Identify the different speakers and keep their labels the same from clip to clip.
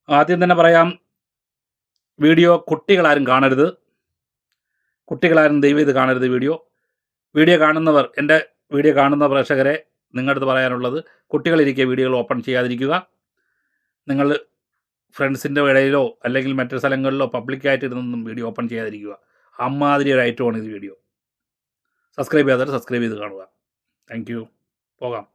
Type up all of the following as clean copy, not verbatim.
Speaker 1: ആദ്യം തന്നെ പറയാം, വീഡിയോ കുട്ടികളാരും കാണരുത്. കുട്ടികളാരും ദയവ് ഇത് കാണരുത്. വീഡിയോ കാണുന്നവർ, എൻ്റെ വീഡിയോ കാണുന്ന പ്രേക്ഷകരെ നിങ്ങളടുത്ത് പറയാനുള്ളത്, കുട്ടികളിരിക്കെ വീഡിയോകൾ ഓപ്പൺ ചെയ്യാതിരിക്കുക. നിങ്ങൾ ഫ്രണ്ട്സിൻ്റെ ഇടയിലോ അല്ലെങ്കിൽ മറ്റു സ്ഥലങ്ങളിലോ പബ്ലിക്കായിട്ട് ഇരുന്നൊന്നും വീഡിയോ ഓപ്പൺ ചെയ്യാതിരിക്കുക. അമ്മാതിരി ഒരു ഐറ്റമാണ് ഇത് വീഡിയോ. സബ്സ്ക്രൈബ് ചെയ്യാത്തവർ സബ്സ്ക്രൈബ് ചെയ്ത് കാണുക. Thank you. പോകാം.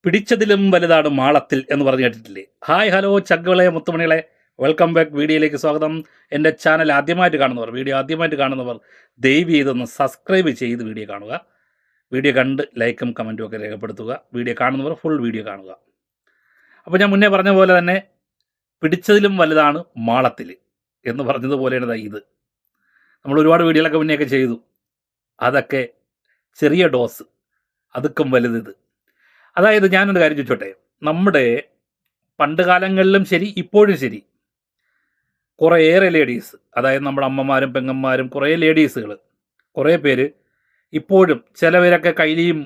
Speaker 1: പിടിച്ചതിലും വലുതാണ് മാളത്തിൽ എന്ന് പറഞ്ഞു കേട്ടിട്ടില്ലേ? ഹായ്, ഹലോ ചഗ്ഗുകളെ, മുത്തുമണികളെ, വെൽക്കം ബാക്ക്. വീഡിയോയിലേക്ക് സ്വാഗതം. എൻ്റെ ചാനൽ വീഡിയോ ആദ്യമായിട്ട് കാണുന്നവർ ദയവ് ചെയ്തൊന്ന് സബ്സ്ക്രൈബ് ചെയ്ത് വീഡിയോ കാണുക. വീഡിയോ കണ്ട് ലൈക്കും കമൻറ്റും ഒക്കെ രേഖപ്പെടുത്തുക. വീഡിയോ കാണുന്നവർ ഫുൾ വീഡിയോ കാണുക. അപ്പോൾ ഞാൻ മുന്നേ പറഞ്ഞ പോലെ തന്നെ, പിടിച്ചതിലും വലുതാണ് മാളത്തിൽ എന്ന് പറഞ്ഞതുപോലെയാണ് ഇത്. നമ്മൾ ഒരുപാട് വീഡിയോകളൊക്കെ മുന്നെയൊക്കെ ചെയ്തു. അതൊക്കെ ചെറിയ ഡോസ്, അതുക്കും വലുത്. അതായത് ഞാനൊരു കാര്യം ചോദിച്ചോട്ടെ, നമ്മുടെ പണ്ട് കാലങ്ങളിലും ശരി ഇപ്പോഴും ശരി കുറേയേറെ ലേഡീസ്, അതായത് നമ്മുടെ അമ്മമാരും പെങ്ങന്മാരും കുറേ ലേഡീസുകൾ, കുറേ പേര് ഇപ്പോഴും, ചിലവരൊക്കെ കൈലിയും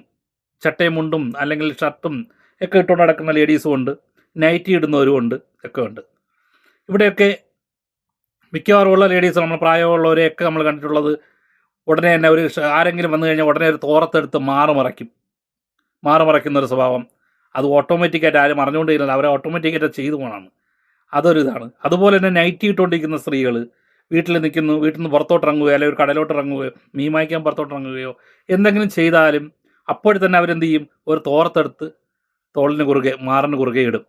Speaker 1: ചട്ടയും മുണ്ടും അല്ലെങ്കിൽ ഷർട്ടും ഒക്കെ ഇട്ടുകൊണ്ട് നടക്കുന്ന ലേഡീസും ഉണ്ട്, നൈറ്റി ഇടുന്നവരും ഉണ്ട്, ഒക്കെ ഉണ്ട്. ഇവിടെയൊക്കെ മിക്കവാറും ഉള്ള ലേഡീസ്, നമ്മൾ പ്രായമുള്ളവരെയൊക്കെ നമ്മൾ കണ്ടിട്ടുള്ളത്, ഉടനെ തന്നെ ആരെങ്കിലും വന്നു കഴിഞ്ഞാൽ ഉടനെ ഒരു തോറത്തെടുത്ത് മാറുമറയ്ക്കുന്നൊരു സ്വഭാവം. അത് ഓട്ടോമാറ്റിക്കായിട്ട് ആരും അറിഞ്ഞുകൊണ്ടിരിക്കുന്നത്, അവരെ ഓട്ടോമാറ്റിക്കായിട്ട് ചെയ്തു പോകണമാണ്. അതൊരു ഇതാണ്. അതുപോലെ തന്നെ നൈറ്റി ഇട്ടുകൊണ്ടിരിക്കുന്ന സ്ത്രീകൾ വീട്ടിൽ നിൽക്കുന്നു, വീട്ടിൽ നിന്ന് പുറത്തോട്ടിറങ്ങുകയോ അല്ലെങ്കിൽ ഒരു കടലോട്ട് ഇറങ്ങുകയോ മീൻ വാങ്ങിക്കാൻ പുറത്തോട്ടിറങ്ങുകയോ എന്തെങ്കിലും ചെയ്താലും അപ്പോൾ തന്നെ അവരെന്ത് ചെയ്യും, ഒരു തോർത്തെടുത്ത് തോളിന് കുറുകെ മാറിന് കുറുകെ ഇടും,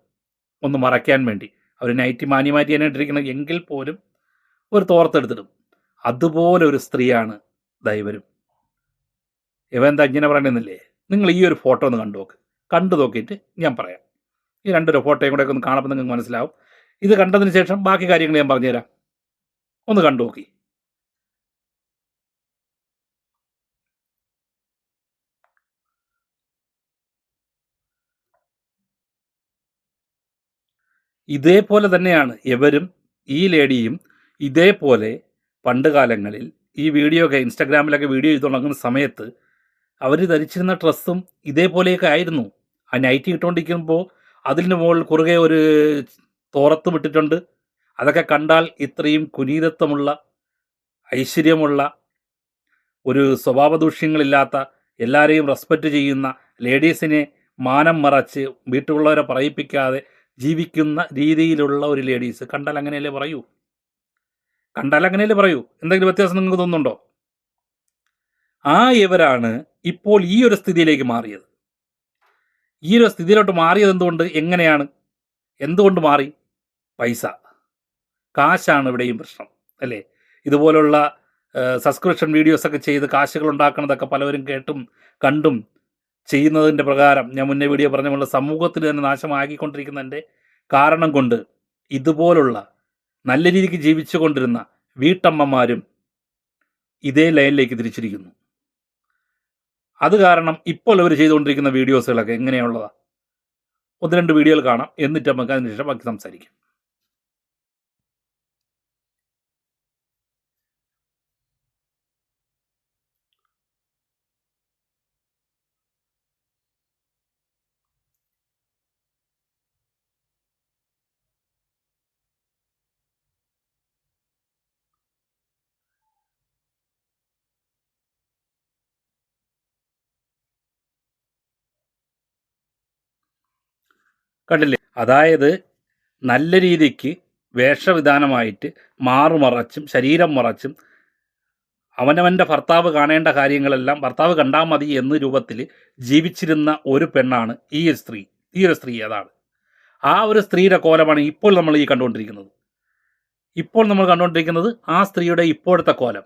Speaker 1: ഒന്ന് മറയ്ക്കാൻ വേണ്ടി. അവർ നൈറ്റി മാറ്റി തന്നെ ഇട്ടിരിക്കുന്നത് എങ്കിൽ പോലും ഒരു തോർത്തെടുത്തിടും. അതുപോലെ ഒരു സ്ത്രീയാണ് ദൈവരും. ഇവ എന്താ ഇങ്ങനെ പറയണമെന്നില്ലേ? നിങ്ങൾ ഈ ഒരു ഫോട്ടോ ഒന്ന് കണ്ടു നോക്കിയിട്ട് ഞാൻ പറയാം. ഈ രണ്ടൊരു ഫോട്ടോയും കൂടെ ഒന്ന് കാണുമ്പോൾ നിങ്ങൾക്ക് മനസ്സിലാവും. ഇത് കണ്ടതിന് ശേഷം ബാക്കി കാര്യങ്ങൾ ഞാൻ പറഞ്ഞുതരാം. ഒന്ന് കണ്ടു നോക്കി. ഇതേപോലെ തന്നെയാണ് ഇവരും, ഈ ലേഡിയും ഇതേപോലെ പണ്ട് കാലങ്ങളിൽ ഈ വീഡിയോ ഒക്കെ ഇൻസ്റ്റാഗ്രാമിലൊക്കെ വീഡിയോ ചെയ്ത് തുടങ്ങുന്ന സമയത്ത് അവർ ധരിച്ചിരുന്ന ഡ്രസ്സും ഇതേപോലെയൊക്കെ ആയിരുന്നു. ആ നൈറ്റി ഇട്ടുകൊണ്ടിരിക്കുമ്പോൾ അതിന് മുകളിൽ കുറുകെ ഒരു തോറത്ത് വിട്ടിട്ടുണ്ട്. അതൊക്കെ കണ്ടാൽ ഇത്രയും കുനീതത്വമുള്ള, ഐശ്വര്യമുള്ള, ഒരു സ്വഭാവദൂഷ്യങ്ങളില്ലാത്ത, എല്ലാവരെയും റെസ്പെക്റ്റ് ചെയ്യുന്ന, ലേഡീസിനെ മാനം മറച്ച് വീട്ടിലുള്ളവരെ പറയിപ്പിക്കാതെ ജീവിക്കുന്ന രീതിയിലുള്ള ഒരു ലേഡീസ് കണ്ടാൽ അങ്ങനെയല്ലേ പറയൂ? എന്തെങ്കിലും വ്യത്യാസം നിങ്ങൾക്ക് തോന്നുന്നുണ്ടോ? ഇവരാണ് ഇപ്പോൾ ഈ ഒരു സ്ഥിതിയിലേക്ക് മാറിയത്. ഈ ഒരു സ്ഥിതിയിലോട്ട് മാറിയത് എന്തുകൊണ്ട്, എങ്ങനെയാണ്, എന്തുകൊണ്ട് മാറി? പൈസ, കാശാണ് ഇവിടെയും പ്രശ്നം, അല്ലേ? ഇതുപോലുള്ള സബ്സ്ക്രിപ്ഷൻ വീഡിയോസൊക്കെ ചെയ്ത് കാശുകൾ ഉണ്ടാക്കുന്നതൊക്കെ പലവരും കേട്ടും കണ്ടും ചെയ്യുന്നതിൻ്റെ പ്രകാരം, ഞാൻ മുന്നേ വീഡിയോ പറഞ്ഞ പോലെ സമൂഹത്തിൽ തന്നെ നാശമാക്കിക്കൊണ്ടിരിക്കുന്നതിൻ്റെ കാരണം കൊണ്ട് ഇതുപോലുള്ള നല്ല രീതിക്ക് ജീവിച്ചു കൊണ്ടിരുന്ന വീട്ടമ്മമാരും ഇതേ ലൈനിലേക്ക് തിരിച്ചിരിക്കുന്നു. അത് കാരണം ഇപ്പോൾ അവർ ചെയ്തുകൊണ്ടിരിക്കുന്ന വീഡിയോസുകളൊക്കെ എങ്ങനെയുള്ളതാണ്? ഒന്ന് രണ്ട് വീഡിയോകൾ കാണാം, എന്നിട്ട് നമുക്ക് അതിന് ശേഷം ബാക്കി സംസാരിക്കാം. കണ്ടില്ലേ? അതായത് നല്ല രീതിക്ക് വേഷവിധാനമായിട്ട് മാറുമറച്ചും ശരീരം മറച്ചും അവനവൻ്റെ ഭർത്താവ് കാണേണ്ട കാര്യങ്ങളെല്ലാം ഭർത്താവ് കണ്ടാൽ മതി എന്ന രൂപത്തിൽ ജീവിച്ചിരുന്ന ഒരു പെണ്ണാണ് ഈ ഒരു സ്ത്രീ. അതാണ് ആ ഒരു സ്ത്രീയുടെ കോലമാണ് ഇപ്പോൾ നമ്മൾ കണ്ടുകൊണ്ടിരിക്കുന്നത്. ആ സ്ത്രീയുടെ ഇപ്പോഴത്തെ കോലം.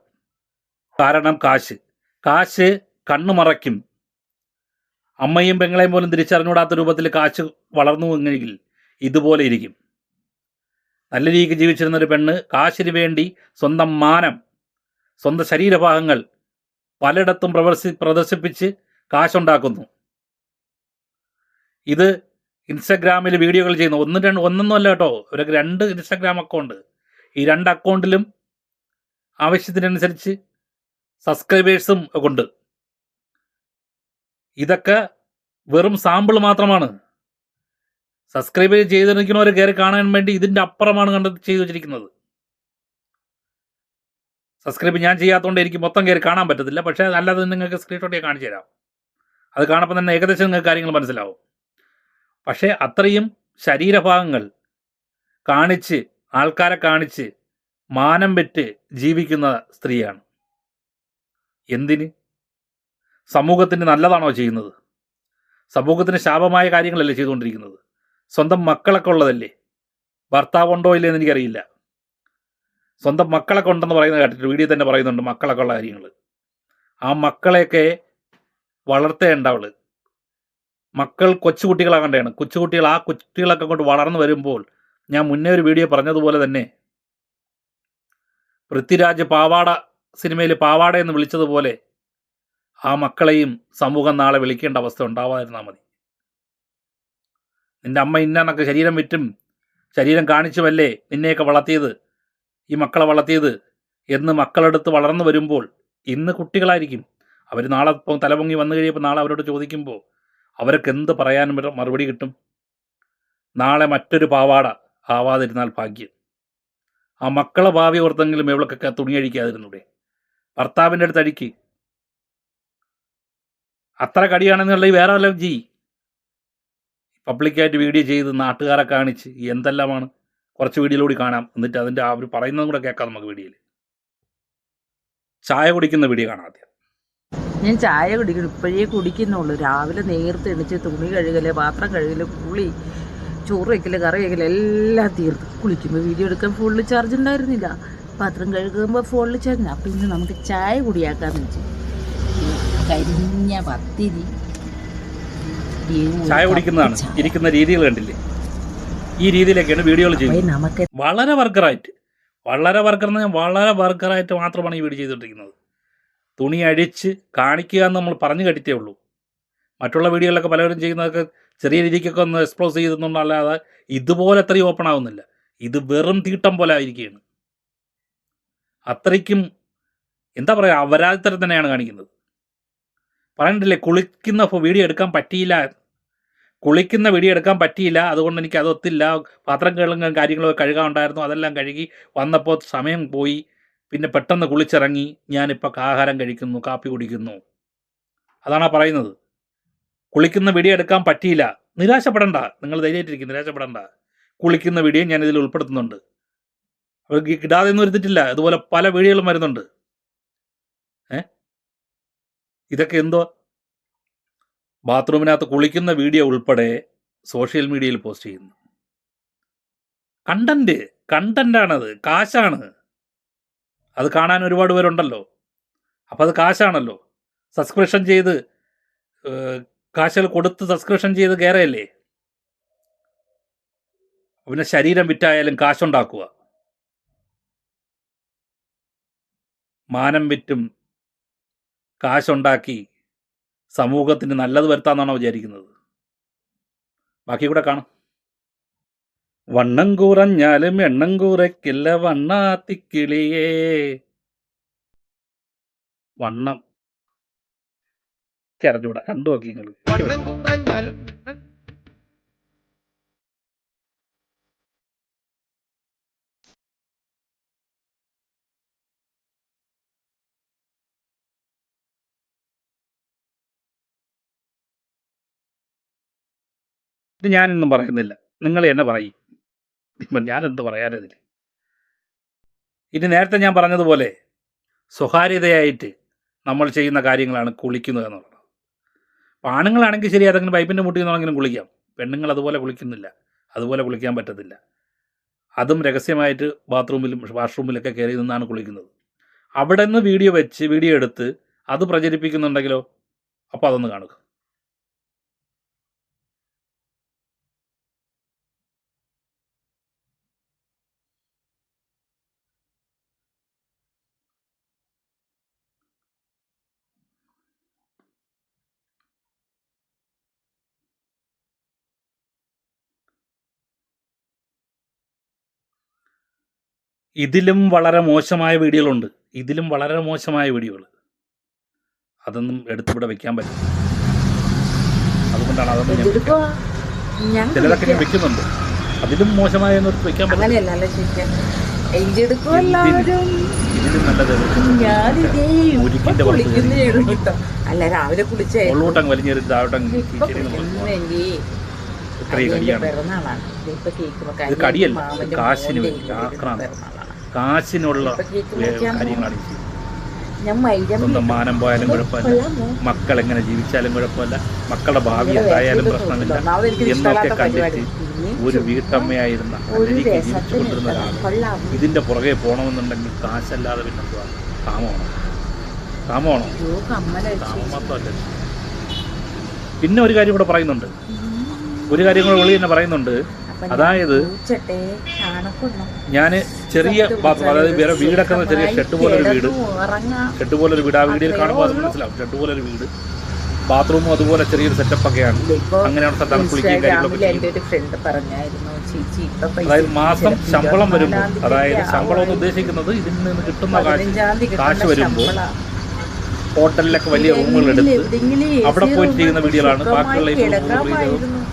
Speaker 1: കാരണം കാശ് കണ്ണു മറയ്ക്കും. അമ്മയും പെങ്ങളെയും പോലും തിരിച്ചറിഞ്ഞൂടാത്ത രൂപത്തിൽ കാശ് വളർന്നു എങ്കിൽ ഇതുപോലെ ഇരിക്കും. നല്ല രീതിക്ക് ജീവിച്ചിരുന്ന ഒരു പെണ്ണ് കാശിന് വേണ്ടി സ്വന്തം മാനം, സ്വന്തം ശരീരഭാഗങ്ങൾ പലയിടത്തും പ്രദർശിപ്പിച്ച് കാശുണ്ടാക്കുന്നു. ഇത് ഇൻസ്റ്റഗ്രാമിൽ വീഡിയോകൾ ചെയ്യുന്നു. ഒന്നൊന്നും അല്ല കേട്ടോ, ഒരു 2 ഇൻസ്റ്റഗ്രാം അക്കൗണ്ട്. ഈ 2 അക്കൗണ്ടിലും ആവശ്യത്തിനനുസരിച്ച് സബ്സ്ക്രൈബേഴ്സും ഉണ്ട്. ഇതൊക്കെ വെറും സാമ്പിൾ മാത്രമാണ്. സബ്സ്ക്രൈബ് ചെയ്തിരിക്കുന്നവർ കയറി കാണാൻ വേണ്ടി ഇതിൻ്റെ അപ്പുറമാണ് ചെയ്തു വെച്ചിരിക്കുന്നത്. സബ്സ്ക്രൈബ് ഞാൻ ചെയ്യാത്തതുകൊണ്ട് എനിക്ക് മൊത്തം കയറി കാണാൻ പറ്റത്തില്ല. പക്ഷേ അല്ലാതെ നിങ്ങൾക്ക് സ്ക്രീൻഷോട്ട് ഞാൻ കാണിച്ചു തരാം. അത് കാണുമ്പോൾ തന്നെ ഏകദേശം നിങ്ങൾക്ക് കാര്യങ്ങൾ മനസ്സിലാവും. പക്ഷേ അത്രയും ശരീരഭാഗങ്ങൾ കാണിച്ച്, ആൾക്കാരെ കാണിച്ച് മാനം വെറ്റ് ജീവിക്കുന്ന സ്ത്രീയാണ്. എന്തിന്? സമൂഹത്തിന് നല്ലതാണോ ചെയ്യുന്നത്? സമൂഹത്തിന് ശാപമായ കാര്യങ്ങളല്ലേ ചെയ്തുകൊണ്ടിരിക്കുന്നത്? സ്വന്തം മക്കളൊക്കെ ഉള്ളതല്ലേ? ഭർത്താവുണ്ടോ ഇല്ലെന്ന് എനിക്കറിയില്ല. സ്വന്തം മക്കളൊക്കെ ഉണ്ടെന്ന് പറയുന്നത് കേട്ടിട്ട് വീഡിയോ തന്നെ പറയുന്നുണ്ട് മക്കളൊക്കെ ഉള്ള കാര്യങ്ങൾ. ആ മക്കളെയൊക്കെ വളർത്തേണ്ട അവള്. മക്കൾ കൊച്ചുകുട്ടികളാകേണ്ടതാണ്. കൊച്ചുകുട്ടികൾ, ആ കുട്ടികളൊക്കെ കൊണ്ട് വളർന്നു വരുമ്പോൾ, ഞാൻ മുന്നേ ഒരു വീഡിയോ പറഞ്ഞതുപോലെ തന്നെ പൃഥ്വിരാജ് പാവാട സിനിമയിൽ പാവാട എന്ന് വിളിച്ചതുപോലെ ആ മക്കളെയും സമൂഹം നാളെ വിളിക്കേണ്ട അവസ്ഥ ഉണ്ടാവാതിരുന്നാൽ മതി. നിന്റെ അമ്മ ഇന്നൊക്കെ ശരീരം വിറ്റും ശരീരം കാണിച്ചുമല്ലേ നിന്നെയൊക്കെ വളർത്തിയത്, ഈ മക്കളെ വളർത്തിയത് എന്ന് മക്കളെടുത്ത് വളർന്നു വരുമ്പോൾ, ഇന്ന് കുട്ടികളായിരിക്കും അവർ, നാളെ ഇപ്പം തലപൊങ്ങി വന്നു കഴിയുമ്പോൾ നാളെ അവരോട് ചോദിക്കുമ്പോൾ അവർക്ക് എന്ത് പറയാനും മറുപടി കിട്ടും? നാളെ മറ്റൊരു പാവാട ആവാതിരുന്നാൽ ഭാഗ്യം. ആ മക്കളെ ഭാവി ഓർത്തെങ്കിലും ഇവൾക്കൊക്കെ തുണിയഴിക്കാതിരുന്നൂടെ? ഭർത്താവിൻ്റെ അടുത്ത് അഴിക്ക്. അത്ര കടിയാണെന്നുള്ള വേറെ വല്ല പബ്ലിക്കായിട്ട് വീഡിയോ ചെയ്ത് നാട്ടുകാരെ കാണിച്ച് എന്തെല്ലാമാണ്. കുറച്ച് വീഡിയോയിലൂടെ കാണാം, എന്നിട്ട് അതിൻ്റെ അവർ പറയുന്നതും കൂടെ കേൾക്കാം നമുക്ക് വീഡിയോയിൽ. ചായ കുടിക്കുന്ന വീഡിയോ കാണാം ആദ്യം.
Speaker 2: ഞാൻ ചായ കുടിക്കണം, ഇപ്പോഴേ കുടിക്കുന്നുള്ളൂ. രാവിലെ നേരത്തെ എണിച്ച് തുണി കഴുകല്, പാത്രം കഴുകല്, കുളി, ചോറ് വയ്ക്കല്, കറി വയ്ക്കല് എല്ലാം തീർത്ത് കുളിക്കുമ്പോൾ വീഡിയോ എടുക്കാൻ ഫോണിൽ ചാർജ് ഉണ്ടായിരുന്നില്ല. പാത്രം കഴുകുമ്പോൾ ഫോണിൽ ചാർജ്. അപ്പം ഇന്ന് നമുക്ക് ചായ കുടിയാക്കാന്ന് വെച്ചു. കരിഞ്ഞ പത്തിരി,
Speaker 1: ചായ കുടിക്കുന്നതാണ് ഇരിക്കുന്ന രീതികൾ കണ്ടില്ലേ? ഈ രീതിയിലൊക്കെയാണ് വീഡിയോകൾ ചെയ്യുന്നത്.
Speaker 2: നമുക്ക്
Speaker 1: വളരെ വർക്കറായിട്ട് വളരെ വർക്കറായിട്ട് മാത്രമാണ് ഈ വീഡിയോ ചെയ്തുകൊണ്ടിരിക്കുന്നത്. തുണി അഴിച്ച് കാണിക്കുക എന്ന് നമ്മൾ പറഞ്ഞു കേട്ടിട്ടേ ഉള്ളൂ. മറ്റുള്ള വീഡിയോകളൊക്കെ പലരും ചെയ്യുന്നതൊക്കെ ചെറിയ രീതിക്കൊക്കെ ഒന്ന് എക്സ്പ്ലോസ് ചെയ്തെന്നല്ലാതെ ഇതുപോലെ അത്രയും ഓപ്പൺ ആവുന്നില്ല. ഇത് വെറും തീട്ടം പോലെ ആയിരിക്കുകയാണ്. അത്രയ്ക്കും എന്താ പറയുക, അപരാധിത്തരം തന്നെയാണ് കാണിക്കുന്നത്. പറഞ്ഞിട്ടില്ലേ, കുളിക്കുന്ന വീഡിയോ എടുക്കാൻ പറ്റിയില്ല, അതുകൊണ്ട് എനിക്ക് അതൊത്തില്ല. പാത്രം കഴുകാൻ കാര്യങ്ങളൊക്കെ കഴുകാനുണ്ടായിരുന്നു, അതെല്ലാം കഴുകി വന്നപ്പോൾ സമയം പോയി. പിന്നെ പെട്ടെന്ന് കുളിച്ചിറങ്ങി ഞാനിപ്പോൾ ആഹാരം കഴിക്കുന്നു, കാപ്പി കുടിക്കുന്നു. അതാണ് പറയുന്നത്. കുളിക്കുന്ന വീഡിയോ എടുക്കാൻ പറ്റിയില്ല, നിരാശപ്പെടണ്ട, നിങ്ങൾ ധൈര്യമായിട്ടിരിക്കും, നിരാശപ്പെടണ്ട. കുളിക്കുന്ന വീഡിയോ ഞാൻ ഇതിൽ ഉൾപ്പെടുത്തുന്നുണ്ട്. അവർക്ക് ഇടാതെ ഒന്നും എടുത്തിട്ടില്ല, ഇതുപോലെ പല വീഡിയോകളും വരുന്നുണ്ട്. ഇതൊക്കെ എന്തോ ബാത്റൂമിനകത്ത് കുളിക്കുന്ന വീഡിയോ ഉൾപ്പെടെ സോഷ്യൽ മീഡിയയിൽ പോസ്റ്റ് ചെയ്യുന്നു. കണ്ടൻ്റാണത്, കാശാണ്. അത് കാണാൻ ഒരുപാട് പേരുണ്ടല്ലോ, അപ്പോൾ അത് കാശാണല്ലോ. സബ്സ്ക്രിപ്ഷൻ ചെയ്ത് കാശുകൾ കൊടുത്ത് സബ്സ്ക്രിപ്ഷൻ ചെയ്ത് കയറയല്ലേ. പിന്നെ ശരീരം വിറ്റായാലും കാശുണ്ടാക്കുക. മാനം വിറ്റും കാശുണ്ടാക്കി സമൂഹത്തിന് നല്ലത് വരുത്താമെന്നാണോ വിചാരിക്കുന്നത്? ബാക്കി കൂടെ കാണാം. വണ്ണം കുറഞ്ഞാലും എണ്ണം കുറയ്ക്കില്ല വണ്ണാത്തിക്കിളിയേ. വണ്ണം അറിഞ്ഞൂടാ, കണ്ടു നോക്കി നിങ്ങൾ. ഇത് ഞാനൊന്നും പറയുന്നില്ല, നിങ്ങൾ എന്നെ പറയും. ഞാനെന്ത് പറയാനതിന്? ഇനി നേരത്തെ ഞാൻ പറഞ്ഞതുപോലെ സ്വകാര്യതയായിട്ട് നമ്മൾ ചെയ്യുന്ന കാര്യങ്ങളാണ് കുളിക്കുന്നത് എന്നുള്ളത്. അപ്പോൾ ആണുങ്ങളാണെങ്കിൽ ശരി, അതെങ്കിലും പൈപ്പിൻ്റെ മുട്ടിൽ നിന്നെങ്കിലും കുളിക്കാം. പെണ്ണുങ്ങൾ അതുപോലെ കുളിക്കുന്നില്ല, അതുപോലെ കുളിക്കാൻ പറ്റത്തില്ല. അതും രഹസ്യമായിട്ട് ബാത്റൂമിലും വാഷ്റൂമിലൊക്കെ കയറി നിന്നാണ് കുളിക്കുന്നത്. അവിടെ നിന്ന് വീഡിയോ എടുത്ത് അത് പ്രചരിപ്പിക്കുന്നുണ്ടെങ്കിലോ? അപ്പോൾ അതൊന്ന് കാണുക. ഇതിലും വളരെ മോശമായ വീഡിയോകളുണ്ട്. ഇതിലും വളരെ മോശമായ വീഡിയോകൾ. അതൊന്നും എടുത്തിവിടെ വെക്കാൻ പറ്റും. അതുകൊണ്ടാണ് അതൊന്നും ചിലതൊക്കെ ഞാൻ വെക്കുന്നുണ്ട്. അതിലും മോശമായ എടുത്ത് വെക്കാൻ പറ്റും. ഇതിലും നല്ലത്
Speaker 2: അല്ല രാവിലെ കുളിച്ചേ
Speaker 1: ഉള്ളോട്ടങ്ങ് വലിഞ്ഞൊരു ഇത് കടിയല്ല, കാശിന് വേണ്ടി കാശിനുള്ള കാര്യങ്ങളാണ് ചെയ്യുന്നത്. സ്വന്തം മാനം പോയാലും കുഴപ്പമില്ല, മക്കൾ എങ്ങനെ ജീവിച്ചാലും കുഴപ്പമില്ല, മക്കളുടെ ഭാവി എന്തായാലും പ്രശ്നമില്ല എന്നൊക്കെ കണ്ടിട്ട് ഒരു വീട്ടമ്മയായിരുന്ന അല്ലെങ്കിൽ ജീവിച്ചുകൊണ്ടിരുന്ന ഒരാൾ ഇതിന്റെ പുറകെ പോകണമെന്നുണ്ടെങ്കിൽ കാശല്ലാതെ പിന്നെന്തുവാ? കാമമാണോ? കാമം മാത്രമല്ല. പിന്നെ ഒരു കാര്യം കൂടെ പറയുന്നുണ്ട്, വിളി തന്നെ പറയുന്നുണ്ട്. അതായത് ഞാൻ ചെറിയ ബാത്റൂം, അതായത് വേറെ വീടൊക്കെ ചെറിയ ഷെഡ് പോലൊരു വീട്, ആ വീഡിയോയിൽ കാണുമ്പോൾ അത് മനസ്സിലാവും. ഷെഡ് പോലൊരു വീട്, ബാത്റൂമും അതുപോലെ ചെറിയൊരു സെറ്റപ്പ് ഒക്കെയാണ്. അങ്ങനെയാണ് സ്ഥലത്താണ് കുളിക്കുകയും കാര്യങ്ങളൊക്കെ. അതായത് മാസം ശമ്പളം വരുമ്പോൾ, അതായത് ശമ്പളം എന്ന് ഉദ്ദേശിക്കുന്നത് ഇതിൽ നിന്ന് കിട്ടുന്ന കാശ് വരുമ്പോൾ ഹോട്ടലിലൊക്കെ വലിയ റൂമുകൾ എടുത്ത് അവിടെ പോയി ചെയ്യുന്ന വീഡിയോകളാണ്. ബാക്കിയുള്ള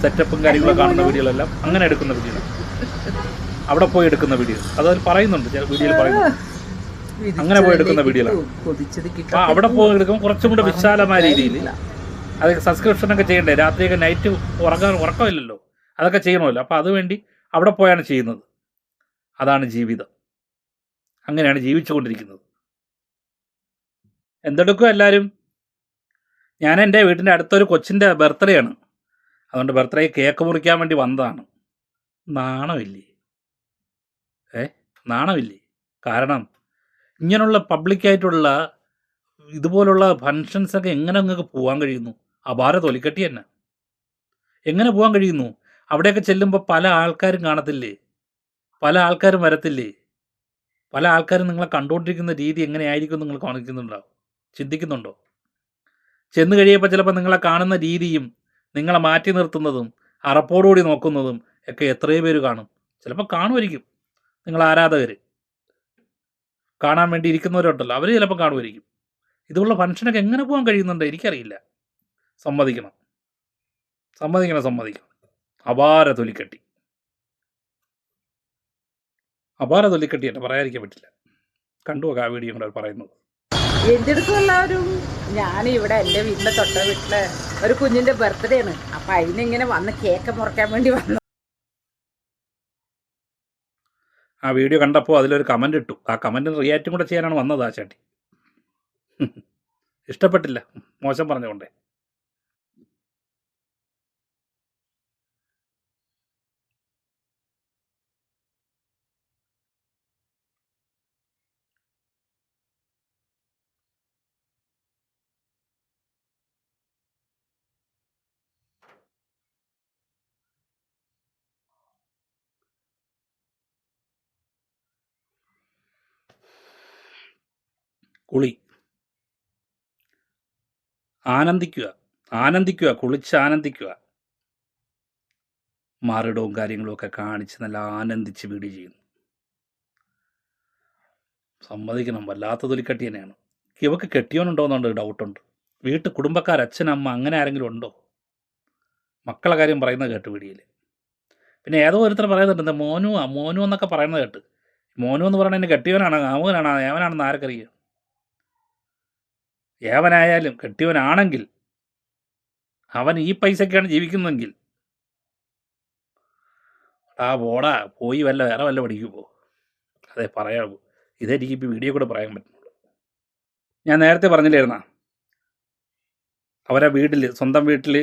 Speaker 1: സെറ്റപ്പും കാര്യങ്ങളും കാണുന്ന വീഡിയോകളെല്ലാം അങ്ങനെ എടുക്കുന്ന വീഡിയോകളാണ്. അവിടെ പോയി എടുക്കുന്ന വീഡിയോ അതതിൽ പറയുന്നുണ്ട്, ചില വീഡിയോയിൽ പറയുന്നുണ്ട്. അങ്ങനെ പോയി എടുക്കുന്ന വീഡിയോകളാണ്. അവിടെ പോയി എടുക്കുമ്പോൾ കുറച്ചും കൂടെ വിശാലമായ രീതിയിൽ അതൊക്കെ സബ്സ്ക്രിപ്ഷനൊക്കെ ചെയ്യണ്ടേ. രാത്രിയൊക്കെ നൈറ്റ് ഉറക്കമില്ലല്ലോ, അതൊക്കെ ചെയ്യണമല്ലോ. അപ്പോൾ അതുവേണ്ടി അവിടെ പോയാണ് ചെയ്യുന്നത്. അതാണ് ജീവിതം. അങ്ങനെയാണ് ജീവിച്ചുകൊണ്ടിരിക്കുന്നത്. എന്തെടുക്കും എല്ലാവരും? ഞാൻ എൻ്റെ വീട്ടിൻ്റെ അടുത്തൊരു കൊച്ചിൻ്റെ ബർത്ത്ഡേ ആണ്. അതുകൊണ്ട് ബർത്ത്ഡേ കേക്ക് മുറിക്കാൻ വേണ്ടി വന്നതാണ്. നാണമില്ലേ? നാണമില്ലേ? കാരണം ഇങ്ങനെയുള്ള പബ്ലിക്കായിട്ടുള്ള ഇതുപോലുള്ള ഫങ്ഷൻസൊക്കെ എങ്ങനെ നിങ്ങൾക്ക് പോകാൻ കഴിയുന്നു? അപാര തൊലിക്കട്ടി തന്നെ. എങ്ങനെ പോകാൻ കഴിയുന്നു? അവിടെയൊക്കെ ചെല്ലുമ്പോൾ പല ആൾക്കാരും കാണത്തില്ലേ? പല ആൾക്കാരും വരത്തില്ലേ? പല ആൾക്കാരും നിങ്ങളെ കണ്ടുകൊണ്ടിരിക്കുന്ന രീതി എങ്ങനെയായിരിക്കും നിങ്ങൾ കാണിക്കുന്നുണ്ടാവും, ചിന്തിക്കുന്നുണ്ടോ? ചെന്ന് കഴിയുമ്പോൾ ചിലപ്പോൾ നിങ്ങളെ കാണുന്ന രീതിയും നിങ്ങളെ മാറ്റി നിർത്തുന്നതും അറപ്പോടുകൂടി നോക്കുന്നതും ഒക്കെ എത്രയോ പേര് കാണും. ചിലപ്പോൾ കാണുമായിരിക്കും. നിങ്ങൾ ആരാധകർ കാണാൻ വേണ്ടി ഇരിക്കുന്നവരുണ്ടല്ലോ, അവർ ചിലപ്പോൾ കാണുമായിരിക്കും. ഇതുള്ള ഫംഗ്ഷനൊക്കെ എങ്ങനെ പോകാൻ കഴിയുന്നുണ്ട് എനിക്കറിയില്ല. സമ്മതിക്കണം. അപാര തൊലിക്കട്ടി തന്നെ പറയാതിരിക്കാൻ പറ്റില്ല. കണ്ടുപോകാം ആ വീഡിയോ കൂടെ പറയുന്നത്.
Speaker 2: എന്തെടുക്കും എല്ലാവരും? ഞാനിവിടെ എൻ്റെ വീട്ടിലെ തൊട്ട വീട്ടിലെ ഒരു കുഞ്ഞിൻ്റെ ബർത്ത്ഡേ ആണ്. അപ്പം അതിനിങ്ങനെ വന്ന് കേക്ക് മുറിക്കാൻ വേണ്ടി വന്നു.
Speaker 1: ആ വീഡിയോ കണ്ടപ്പോൾ അതിലൊരു കമൻ്റ് ഇട്ടു. ആ കമൻറ്റിന് റിയാക്റ്റും കൂടെ ചെയ്യാനാണ് വന്നത് ആ ചേട്ടി. ഇഷ്ടപ്പെട്ടില്ല, മോശം പറഞ്ഞുകൊണ്ടേ. കുളി ആനന്ദിക്കുക, കുളിച്ച് ആനന്ദിക്കുക. മാറിടവും കാര്യങ്ങളും ഒക്കെ കാണിച്ച് നല്ല ആനന്ദിച്ച് വീഡിയോ ചെയ്യുന്നു. സമ്മതിക്കണം, വല്ലാത്ത തൊലിക്കട്ടി തന്നെയാണ്. ഇവക്ക് കെട്ടിയോനുണ്ടോയെന്നുണ്ട് ഡൗട്ടുണ്ട്. കുടുംബക്കാർ, അച്ഛൻ, അമ്മ അങ്ങനെ ആരെങ്കിലും ഉണ്ടോ? മക്കളെ കാര്യം പറയുന്നത് കേട്ട് വീഡിയോയിൽ. പിന്നെ ഏതോ ഒരുത്തർ പറയുന്നുണ്ട്, എന്താ മോനു എന്നൊക്കെ പറയുന്നത് കേട്ട്. മോനു എന്ന് പറയുന്നത് എന്നെ കെട്ടിയവനാണ്, ആമുകനാണ്, ഏവനാണെന്ന് ആർക്കറിയാം? ഏവനായാലും കെട്ടിയവനാണെങ്കിൽ അവൻ ഈ പൈസക്കാണ് ജീവിക്കുന്നതെങ്കിൽ പോടാ, പോയി വേറെ വല്ല പഠിക്കുമോ? അതെ പറയാമോ? ഇതേ എനിക്ക് ഇപ്പോൾ വീഡിയോ കൂടെ പറയാൻ പറ്റുള്ളൂ. ഞാൻ നേരത്തെ പറഞ്ഞില്ലായിരുന്ന അവരെ വീട്ടിൽ, സ്വന്തം വീട്ടിൽ,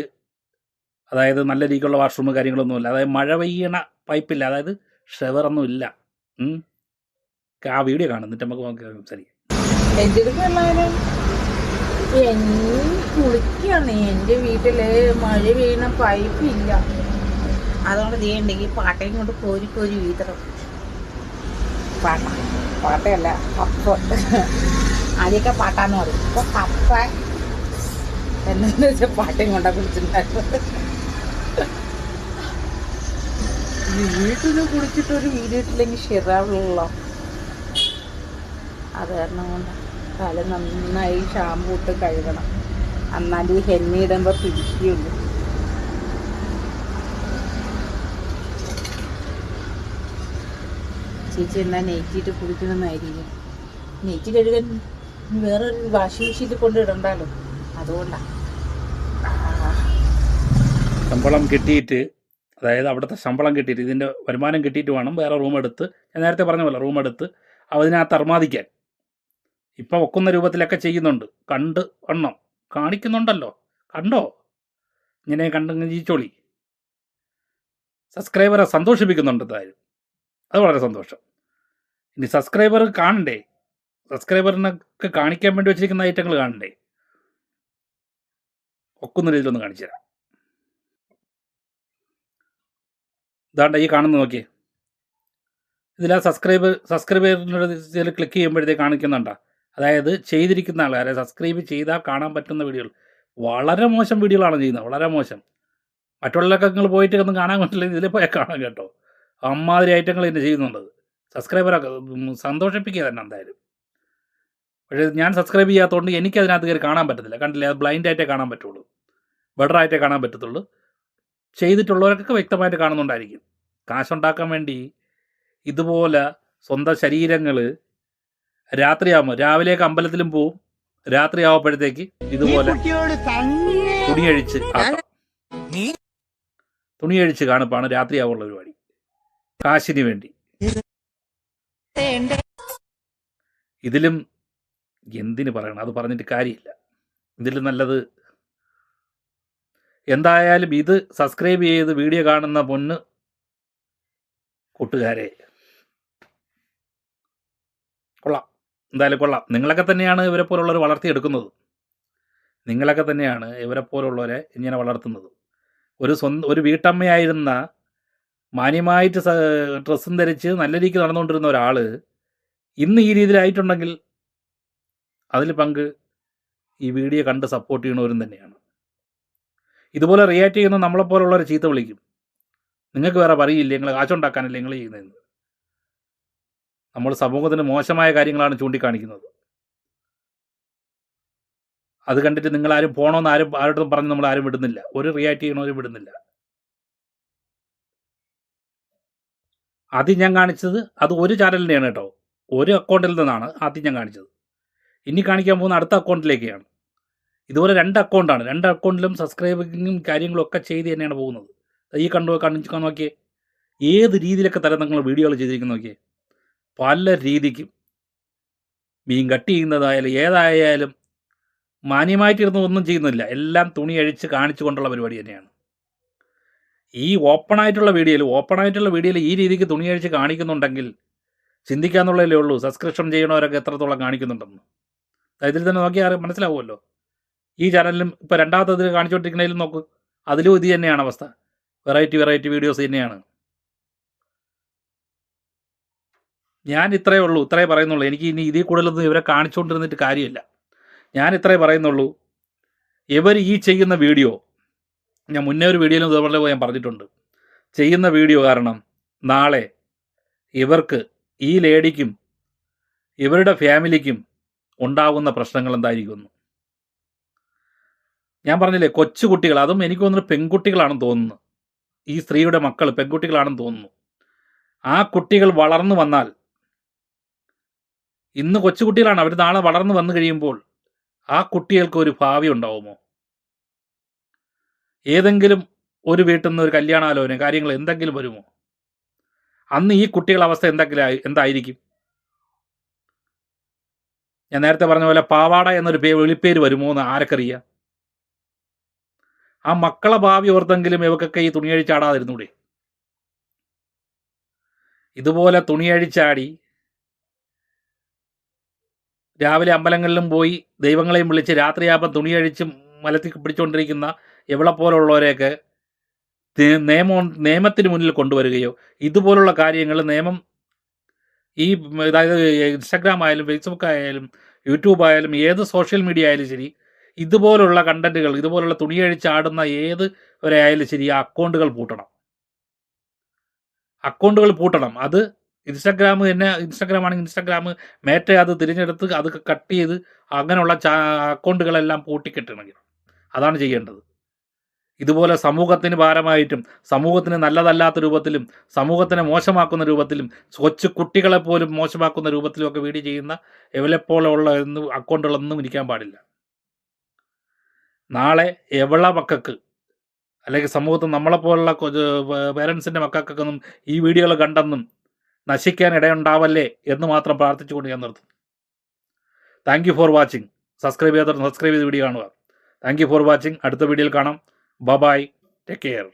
Speaker 1: അതായത് നല്ല രീതിക്കുള്ള വാഷ്റൂം കാര്യങ്ങളൊന്നുമില്ല, അതായത് മഴ പെയ്യണ പൈപ്പില്ല, അതായത് ഷവറൊന്നും ഇല്ല. ആ വീഡിയോ കാണും, എന്നിട്ട് നമുക്ക് നോക്കി സംസാരിക്കാം.
Speaker 2: കുളിക്കാണ്. എൻ്റെ വീട്ടില് മഴ പെയ്യണ പൈപ്പില്ല. അതുകൊണ്ട് നീ ഉണ്ടെങ്കിൽ പാട്ടയും കൊണ്ട് കോരി വീതണം. പാട്ടയല്ല, കപ്പ്. ആദ്യമൊക്കെ പാട്ടാന്ന് പറയും. ഇപ്പൊ കപ്പ എന്താന്ന് വെച്ചാൽ പാട്ടയും കൊണ്ടാ കുളിച്ചിട്ടുണ്ടായിരുന്നു. വീട്ടിൽ കുളിച്ചിട്ട് ഒരു വീഡിയോ ഇട്ടില്ലെങ്കിൽ ശരിയാവുള്ളൂ. അത് കാരണം കൊണ്ട് തല നന്നായി ഷാമ്പൂ ഇട്ട് കഴുകണം, എന്നാൽ ഈ എണ്ണ ഇടുമ്പോൾ പിടിക്കുകയുള്ളൂ. ചേച്ചി എന്നാ നെയ്റ്റിയിട്ട് കുടിക്കണമെന്നായിരിക്കും. നെയ്റ്റ് കഴുകാൻ വേറൊരു വാഷിംഗ് മെഷീനിൽ കൊണ്ട് ഇടണ്ടല്ലോ, അതുകൊണ്ടാണ്.
Speaker 1: ശമ്പളം കിട്ടിയിട്ട്, അതായത് അവിടുത്തെ ശമ്പളം കിട്ടിയിട്ട്, ഇതിൻ്റെ വരുമാനം കിട്ടിയിട്ട് വേണം വേറെ റൂം എടുത്ത്, ഞാൻ നേരത്തെ പറഞ്ഞ പോലെ റൂം എടുത്ത് അതിനകത്ത് അർമാദിക്കാൻ. ഇപ്പം ഒക്കുന്ന രൂപത്തിലൊക്കെ ചെയ്യുന്നുണ്ട്. കണ്ട് എണ്ണം കാണിക്കുന്നുണ്ടല്ലോ, കണ്ടോ? ഇങ്ങനെ കണ്ടങ്ങ് ജീവിച്ചോളി. സബ്സ്ക്രൈബറെ സന്തോഷിപ്പിക്കുന്നുണ്ട് എന്തായാലും, അത് വളരെ സന്തോഷം. ഇനി സബ്സ്ക്രൈബർ കാണണ്ടേ, സബ്സ്ക്രൈബറിനൊക്കെ കാണിക്കാൻ വേണ്ടി വെച്ചിരിക്കുന്ന ഐറ്റങ്ങൾ കാണണ്ടേ? ഒക്കുന്ന രീതിയിലൊന്ന് കാണിച്ചു തരാം. ഇതാണ്ട് ഈ കാണുന്ന നോക്കിയേ, ഇതിൽ ആ സബ്സ്ക്രൈബറിൻ്റെ ഇതിൽ ക്ലിക്ക് ചെയ്യുമ്പോഴത്തേക്ക് കാണിക്കുന്നുണ്ടോ? അതായത് ചെയ്തിരിക്കുന്ന ആൾക്കാരെ സബ്സ്ക്രൈബ് ചെയ്താൽ കാണാൻ പറ്റുന്ന വീഡിയോകൾ. വളരെ മോശം വീഡിയോകളാണ് ചെയ്യുന്നത്, വളരെ മോശം. മറ്റുള്ളവരൊക്കെ നിങ്ങൾ പോയിട്ട് ഒന്നും കാണാൻ പറ്റില്ല, ഇതിൽ പോയാൽ കാണാം കേട്ടോ. അമ്മാതിരി ഐറ്റങ്ങൾ ഇതിൻ്റെ ചെയ്യുന്നുണ്ട്. സബ്സ്ക്രൈബറൊക്കെ സന്തോഷിപ്പിക്കുക തന്നെ എന്തായാലും. പക്ഷേ ഞാൻ സബ്സ്ക്രൈബ് ചെയ്യാത്തതുകൊണ്ട് എനിക്ക് അതിനകത്ത് കയറി കാണാൻ പറ്റത്തില്ല. കണ്ടില്ലേ, അത് ബ്ലൈൻഡായിട്ടേ കാണാൻ പറ്റുള്ളൂ, ബെറ്ററായിട്ടേ കാണാൻ പറ്റത്തുള്ളൂ. ചെയ്തിട്ടുള്ളവർക്കൊക്കെ വ്യക്തമായിട്ട് കാണുന്നുണ്ടായിരിക്കും. കാശുണ്ടാക്കാൻ വേണ്ടി ഇതുപോലെ സ്വന്തം ശരീരങ്ങൾ രാത്രിയാകുമ്പോൾ, രാവിലെയൊക്കെ അമ്പലത്തിലും പോവും, രാത്രിയാവുമ്പോഴത്തേക്ക് ഇതുപോലെ തുണിയഴിച്ച് കാണുപ്പാണ് രാത്രിയാവുള്ള പരിപാടി, കാശിന് വേണ്ടി. ഇതിലും എന്തിന് പറയണം, അത് പറഞ്ഞിട്ട് കാര്യമില്ല. ഇതിലും നല്ലത് എന്തായാലും ഇത് സബ്സ്ക്രൈബ് ചെയ്ത് വീഡിയോ കാണുന്ന പൊന്ന് കൂട്ടുകാരെ, കൊള്ളാം, എന്തായാലും കൊള്ളാം. നിങ്ങളൊക്കെ തന്നെയാണ് ഇവരെ പോലുള്ളവർ വളർത്തിയെടുക്കുന്നത്. നിങ്ങളൊക്കെ തന്നെയാണ് ഇവരെ പോലുള്ളവരെ ഇങ്ങനെ വളർത്തുന്നത്. ഒരു വീട്ടമ്മയായിരുന്ന, മാന്യമായിട്ട് ഡ്രസ്സും ധരിച്ച് നല്ല രീതിക്ക് നടന്നുകൊണ്ടിരുന്ന ഒരാൾ ഇന്ന് ഈ രീതിയിലായിട്ടുണ്ടെങ്കിൽ അതിൽ പങ്ക് ഈ വീഡിയോ കണ്ട് സപ്പോർട്ട് ചെയ്യണവരും തന്നെയാണ്. ഇതുപോലെ റിയാക്ട് ചെയ്യുന്ന നമ്മളെപ്പോലുള്ളവരെ ചീത്ത വിളിക്കും. നിങ്ങൾക്ക് വേറെ പറയില്ലേ, നിങ്ങൾ കാശുണ്ടാക്കാനല്ലേ നിങ്ങൾ ചെയ്യുന്നതെന്ന്. നമ്മൾ സമൂഹത്തിന് മോശമായ കാര്യങ്ങളാണ് ചൂണ്ടിക്കാണിക്കുന്നത്. അത് കണ്ടിട്ട് നിങ്ങളാരും പോകണമെന്ന് ആരോടും പറഞ്ഞ് നമ്മളാരും വിടുന്നില്ല, ഒരു റിയാക്ട് ചെയ്യണവരും വിടുന്നില്ല. ആദ്യം ഞാൻ കാണിച്ചത് അത് ഒരു ചാനലിൻ്റെയാണ് കേട്ടോ, ഒരു അക്കൗണ്ടിൽ നിന്നാണ് ആദ്യം ഞാൻ കാണിച്ചത്. ഇനി കാണിക്കാൻ പോകുന്ന അടുത്ത അക്കൗണ്ടിലേക്കാണ്. ഇതുപോലെ 2 അക്കൗണ്ടാണ്, 2 അക്കൗണ്ടിലും സബ്സ്ക്രൈബിങ്ങും കാര്യങ്ങളും ഒക്കെ ചെയ്ത് തന്നെയാണ് പോകുന്നത്. ഈ കാണിക്കാൻ നോക്കിയേ, ഏത് രീതിയിലൊക്കെ തരം നിങ്ങൾ വീഡിയോകൾ ചെയ്തിരിക്കുന്ന നോക്കിയേ. പല രീതിക്കും മീൻ കട്ട് ചെയ്യുന്നതായാലും ഏതായാലും മാന്യമായിട്ടിരുന്ന് ഒന്നും ചെയ്യുന്നില്ല, എല്ലാം തുണി അഴിച്ച് കാണിച്ചു കൊണ്ടുള്ള പരിപാടി തന്നെയാണ്. ഈ ഓപ്പണായിട്ടുള്ള വീഡിയോയിൽ ഈ രീതിക്ക് തുണി അഴിച്ച് കാണിക്കുന്നുണ്ടെങ്കിൽ ചിന്തിക്കാന്നുള്ളതല്ലേ ഉള്ളൂ. സബ്സ്ക്രിപ്ഷൻ ചെയ്യണവരൊക്കെ എത്രത്തോളം കാണിക്കുന്നുണ്ടെന്ന് ഇതിൽ തന്നെ നോക്കിയാൽ മനസ്സിലാവുമല്ലോ. ഈ ചാനലിലും ഇപ്പോൾ രണ്ടാമത്തതിൽ കാണിച്ചുകൊണ്ടിരിക്കുന്നതിലും നോക്ക്, അതിലും ഇത് തന്നെയാണ് അവസ്ഥ. വെറൈറ്റി വീഡിയോസ് തന്നെയാണ്. ഞാൻ ഇത്രേ പറയുന്നുള്ളൂ. എനിക്ക് ഇനി ഇതിൽ കൂടുതലൊന്നും ഇവരെ കാണിച്ചുകൊണ്ടിരുന്നിട്ട് കാര്യമില്ല. ഞാൻ ഇത്രേ പറയുന്നുള്ളൂ. ഇവർ ഈ ചെയ്യുന്ന വീഡിയോ, ഞാൻ മുന്നേ ഒരു വീഡിയോയിലും ഇതുപോലെ ഞാൻ പറഞ്ഞിട്ടുണ്ട്, ചെയ്യുന്ന വീഡിയോ കാരണം നാളെ ഇവർക്ക്, ഈ ലേഡിക്കും ഇവരുടെ ഫാമിലിക്കും ഉണ്ടാകുന്ന പ്രശ്നങ്ങൾ എന്തായിരിക്കുമെന്ന്. ഞാൻ പറഞ്ഞില്ലേ, കൊച്ചുകുട്ടികൾ, അതും എനിക്ക് തോന്നുന്നു പെൺകുട്ടികളാണെന്ന് തോന്നുന്നു. ഈ സ്ത്രീയുടെ മക്കൾ പെൺകുട്ടികളാണെന്ന് തോന്നുന്നു. ആ കുട്ടികൾ വളർന്നു വന്നാൽ, ഇന്ന് കൊച്ചുകുട്ടികളാണ്, അവർ നാളെ വളർന്നു വന്നു കഴിയുമ്പോൾ ആ കുട്ടികൾക്ക് ഒരു ഭാവി ഉണ്ടാവുമോ? ഏതെങ്കിലും ഒരു വീട്ടിൽ നിന്ന് ഒരു കല്യാണാലോചന കാര്യങ്ങൾ എന്തെങ്കിലും വരുമോ? അന്ന് ഈ കുട്ടികളുടെ അവസ്ഥ എന്തായിരിക്കും? ഞാൻ നേരത്തെ പറഞ്ഞ പോലെ പാവാട എന്നൊരു വിളിപ്പേര് വരുമോ എന്ന് ആരൊക്കറിയാം? ആ മക്കളെ ഭാവി ഓർത്തെങ്കിലും ഇവക്കൊക്കെ ഈ തുണിയഴിച്ചാടാതിരുന്നൂടെ? ഇതുപോലെ തുണിയഴിച്ചാടി രാവിലെ അമ്പലങ്ങളിലും പോയി ദൈവങ്ങളെയും വിളിച്ച് രാത്രിയാകുമ്പോൾ തുണിയഴിച്ച് മലത്തി പിടിച്ചുകൊണ്ടിരിക്കുന്ന എവിടെ പോലുള്ളവരെയൊക്കെ നിയമത്തിന് മുന്നിൽ കൊണ്ടുവരികയോ, ഇതുപോലുള്ള കാര്യങ്ങൾ നിയമം, ഈ അതായത് ഇൻസ്റ്റാഗ്രാം ആയാലും ഫേസ്ബുക്ക് ആയാലും യൂട്യൂബ് ആയാലും ഏത് സോഷ്യൽ മീഡിയ ആയാലും ശരി, ഇതുപോലുള്ള കണ്ടന്റുകൾ, ഇതുപോലുള്ള തുണിയഴിച്ചാടുന്ന ഏത് വരെയായാലും ശരി, ആ അക്കൗണ്ടുകൾ പൂട്ടണം. അത് ഇൻസ്റ്റാഗ്രാം ആണെങ്കിൽ ഇൻസ്റ്റാഗ്രാം മേറ്റ അത് തിരഞ്ഞെടുത്ത് അത് കട്ട് ചെയ്ത് അങ്ങനെയുള്ള അക്കൗണ്ടുകളെല്ലാം പൂട്ടിക്കെട്ടണമെങ്കിൽ അതാണ് ചെയ്യേണ്ടത്. ഇതുപോലെ സമൂഹത്തിന് ഭാരമായിട്ടും സമൂഹത്തിന് നല്ലതല്ലാത്ത രൂപത്തിലും സമൂഹത്തിനെ മോശമാക്കുന്ന രൂപത്തിലും കൊച്ചു കുട്ടികളെ പോലും മോശമാക്കുന്ന രൂപത്തിലുമൊക്കെ വീഡിയോ ചെയ്യുന്ന എവലെപ്പോലുള്ള അക്കൗണ്ടുകളൊന്നും ഇരിക്കാൻ പാടില്ല. നാളെ എവള മക്കൾക്ക് അല്ലെങ്കിൽ സമൂഹത്തിൽ നമ്മളെപ്പോലുള്ള പേരൻസിൻ്റെ മക്കൾക്കൊക്കെ ഒന്നും ഈ വീഡിയോകൾ കണ്ടെന്നും നശിക്കാൻ ഇടയുണ്ടാവല്ലേ എന്ന് മാത്രം പ്രാർത്ഥിച്ചുകൊണ്ട് ഞാൻ നിർത്തുന്നു. Thank you for watching. Subscribe ചെയ്ത് വീഡിയോ കാണുക. Thank you for watching. അടുത്ത വീഡിയോയിൽ കാണാം. ബൈ. Take care.